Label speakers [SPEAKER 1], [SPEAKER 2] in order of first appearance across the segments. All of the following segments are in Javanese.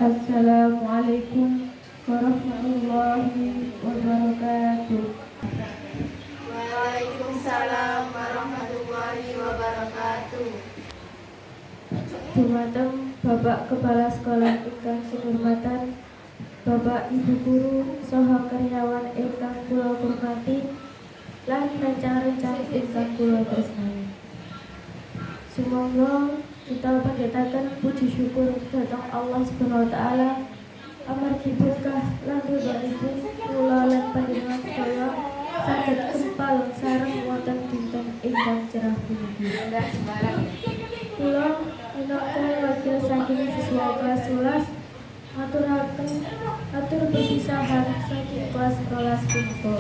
[SPEAKER 1] Assalamualaikum warahmatullahi wabarakatuh.
[SPEAKER 2] Waalaikumsalam warahmatullahi wabarakatuh.
[SPEAKER 1] Dumateng Bapak Kepala Sekolah ingkang kinurmatan, Bapak Ibu Guru saha karyawan ingkang kula hormati lan rencang-rencang ingkang kula tresnani. Sumangga kita panjataken puji syukur dhateng Allah Subhanahu wa taala amargi berkah lan ridhonipun kula lan panjenengan sedaya saged kempal sareng wonten dinten ingkang cerah puniki. Kula minangka wakil saking siswa kelas 11 atur perpisahan saking kelas 12 punika.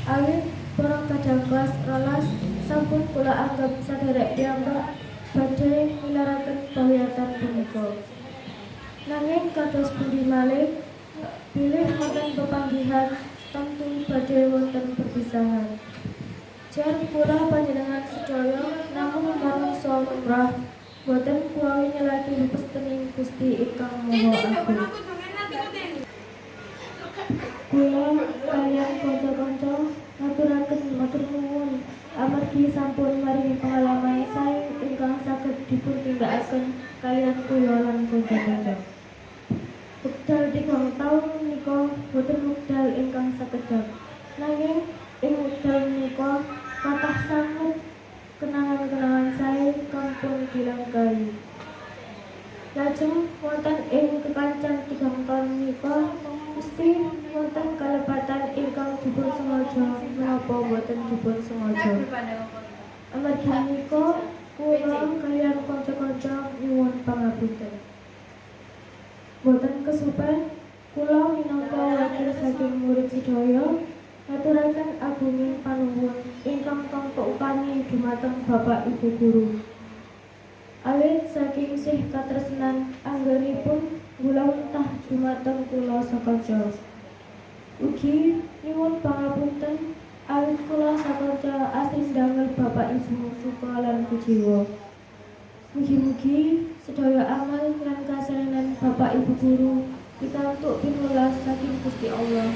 [SPEAKER 1] Awit para kadang kelas 12 sampun kula anggap sadherek piyambak badhe milaraken pawiyatan punika. Nanging kados pundi malih bilih wonten pepanggihan tentu badhe wonten perpisahan. Jar kula panjenengan sedaya namung manungsa lumrah boten kuwi nyelaki pestening Gusti ingkang Maha Agung. Kula kaliyan kanca-kanca ngaturaken matur nuwun amargi sampun maringi pengalaman sae ingkang saged dipuntindakaken kaliyan kula lan kanca-kanca. Wekdal 3 taun menika boten wekdal ingkang sakedhap, nanging ing wekdal menika kathah sanget kenangan-kenangan sae kampun dilangkai. Lajeng wonten ing kekancan 3 taun menika mesti wonten kalepatan ingkang dipun sengaja menapa boten dipun sengaja. Amargi menika kula kaliyan kanca-kanca nyuwun pangapunten. Boten kesupen kula minangka wakil saking murid sedaya ngaturaken agunging panuwun ingkang tanpa upami dumateng Bapak Ibu Guru. Awit saking isih katresnan anggenipun gulawentah dumateng kula sakaca. Ugi nyuwun pangapunten awit kula sakaca asring damel Bapak Ibu suka lan kujiwa. Mugi-mugi sedaya amal lan kasarenan Bapak Ibu Guru pikantuk pinulas saking Gusti Allah.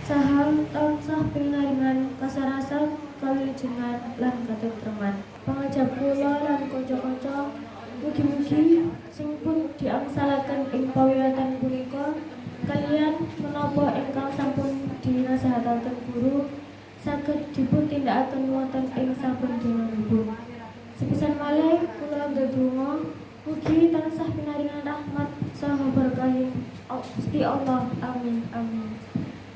[SPEAKER 1] Saha tansah pinaringan kasarasan, kawilujengan lan katentreman. Pangajap kula lan kanca-kanca mugi-mugi sing pun diangsalaken ing pawiyatan punika kaliyan menapa ingkang sampun dinasehataken guru saged dipuntindakaken wonten ing saben dinanipun. Sepisan malih kula ndedonga mugi tansah pinaringan rahmat saha berkahing Gusti Allah. Amin amin.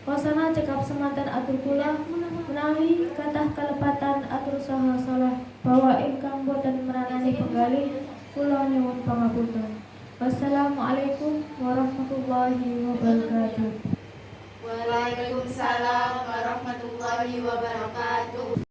[SPEAKER 1] Wasana cekap semanten atur kula menawi kathah kalepatan atur saha salah bahwa ingkang boten meranani penggalih kula nyuwun pangapunten. Wassalamualaikum warahmatullahi wabarakatuh.
[SPEAKER 2] Waalaikumsalam warahmatullahi wabarakatuh.